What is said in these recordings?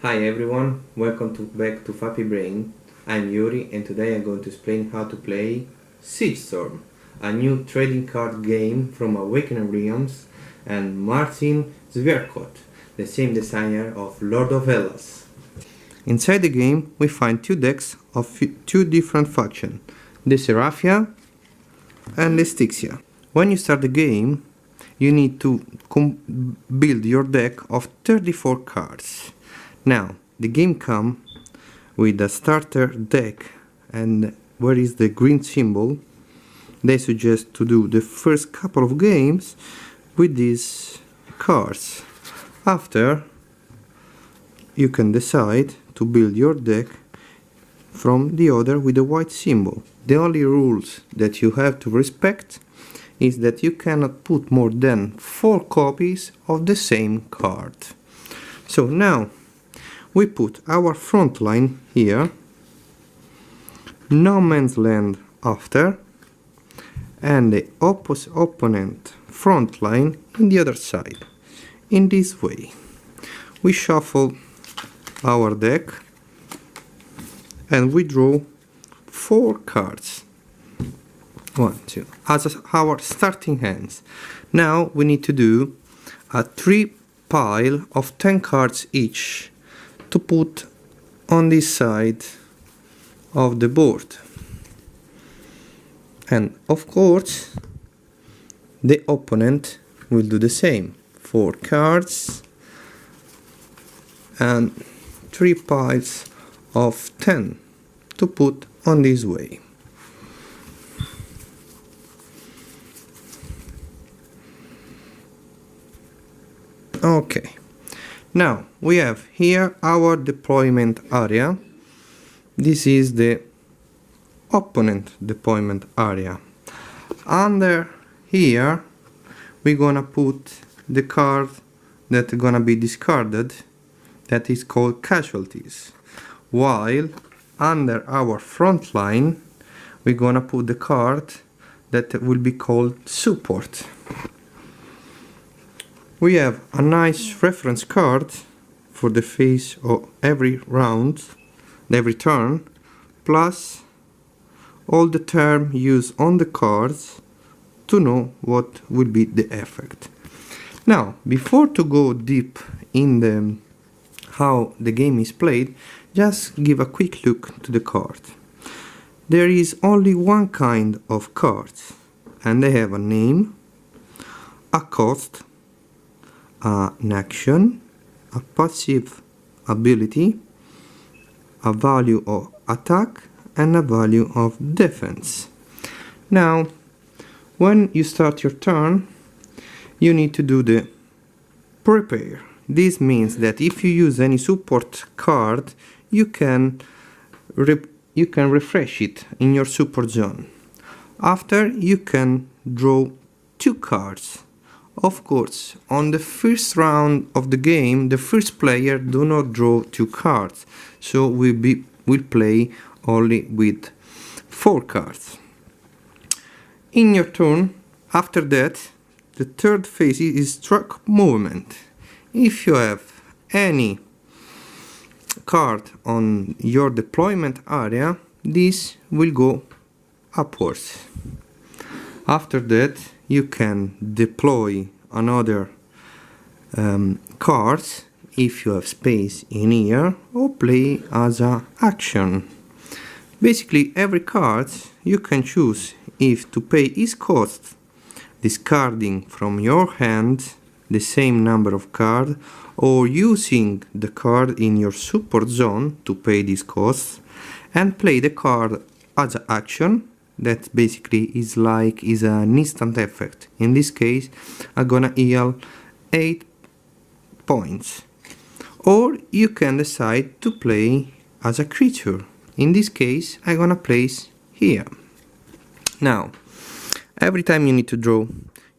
Hi everyone, welcome back to Fappy Brain. I'm Yuri and today I'm going to explain how to play Siegestorm, a new trading card game from Awaken Realms and Martin Zwierkot, the same designer of Lord of Hellas. Inside the game we find two decks of two different factions, the Seraphia and the Styxia. When you start the game you need to build your deck of 34 cards. Now, the game comes with a starter deck, and where is the green symbol? They suggest to do the first couple of games with these cards. After, you can decide to build your deck from the other with a white symbol. The only rules that you have to respect is that you cannot put more than 4 copies of the same card. So now, we put our front line here, no man's land after, and the opponent front line in the other side. In this way, we shuffle our deck and we draw 4 cards. 1, 2, as our starting hands. Now we need to do a 3 pile of 10 cards each to put on this side of the board. And of course the opponent will do the same. 4 cards and 3 piles of 10 to put on this way. Okay, now we have here our deployment area. This is the opponent deployment area. Under here we're gonna put the card that's gonna be discarded, that is called casualties, while under our front line we're gonna put the card that will be called support. We have a nice reference card for the phase of every round, every turn, plus all the terms used on the cards to know what will be the effect. Now, before to go deep in the how the game is played, just give a quick look to the card. There is only one kind of cards, and they have a name, a cost, an action, a passive ability, a value of attack, and a value of defense. Now, when you start your turn, you need to do the prepare. This means that if you use any support card, you can refresh it in your support zone. After, you can draw 2 cards. Of course, on the first round of the game, the first player do not draw 2 cards, so we'll play only with 4 cards. In your turn, after that, the third phase is truck movement. If you have any card on your deployment area, this will go upwards. After that, you can deploy another cards if you have space in here, or play as an action. Basically, every card you can choose if to pay its cost, discarding from your hand the same number of cards, or using the card in your support zone to pay this cost, and play the card as an action. That basically is an instant effect. In this case, I'm gonna heal 8 points. Or you can decide to play as a creature. In this case, I'm gonna place here. Now, every time you need to draw,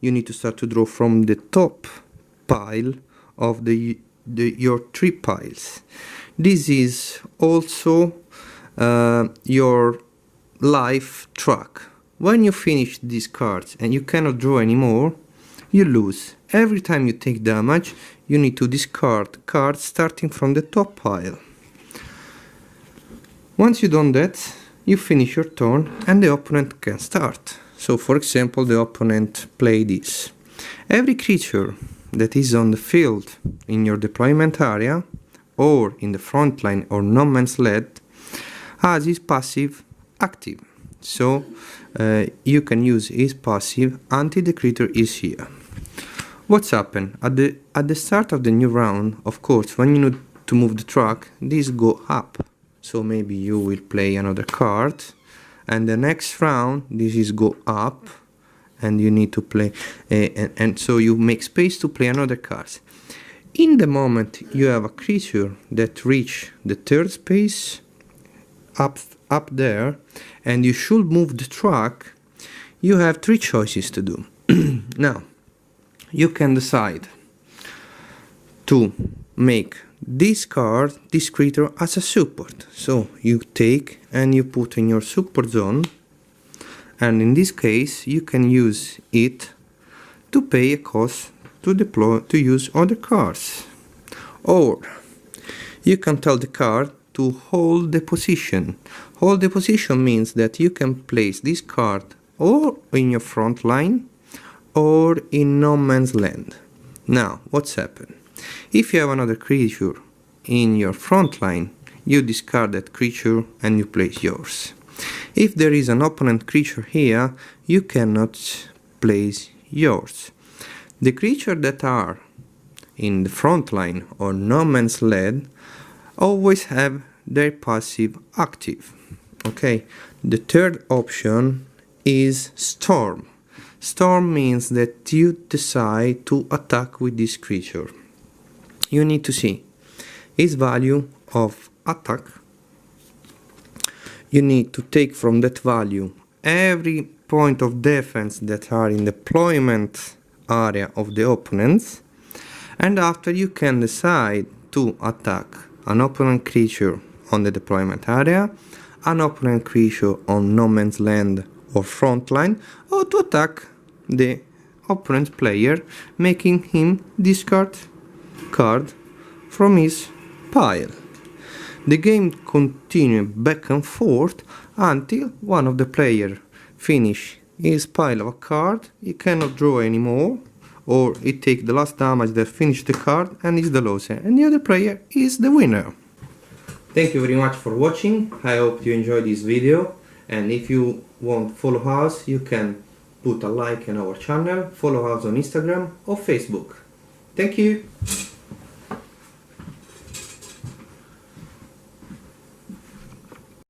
you need to start to draw from the top pile of your 3 piles. This is also your life track. When you finish these cards and you cannot draw anymore, you lose. Every time you take damage, you need to discard cards starting from the top pile. Once you've done that, you finish your turn and the opponent can start. So for example, the opponent play this. Every creature that is on the field in your deployment area or in the front line or no man's land has his passive active. So you can use his passive until the creature is here. What's happened? At the start of the new round, of course, when you need to move the track, these go up. So maybe you will play another card, and the next round this is go up, and you need to play, and so you make space to play another card. In the moment you have a creature that reach the third space up there, and you should move the track, you have three choices to do. Now, you can decide to make this card, this creature, as a support. So you take and you put in your support zone, and in this case you can use it to pay a cost to deploy, to use other cards. Or you can tell the card to hold the position. Hold the position means that you can place this card or in your front line or in no man's land. Now, what's happened? If you have another creature in your front line, you discard that creature and you place yours. If there is an opponent creature here, you cannot place yours. The creatures that are in the front line or no man's land always have their passive active. Okay, the third option is Storm. Storm means that you decide to attack with this creature. You need to see its value of attack. You need to take from that value every point of defense that are in deployment area of the opponents, and after you can decide to attack an opponent creature on the deployment area, an opponent creature on no man's land or front line, or to attack the opponent player, making him discard card from his pile. The game continues back and forth until one of the players finish his pile of a card. He cannot draw anymore, or he takes the last damage that finish the card and is the loser, and the other player is the winner. Thank you very much for watching. I hope you enjoyed this video, and if you want to follow us, you can put a like on our channel, follow us on Instagram or Facebook. Thank you.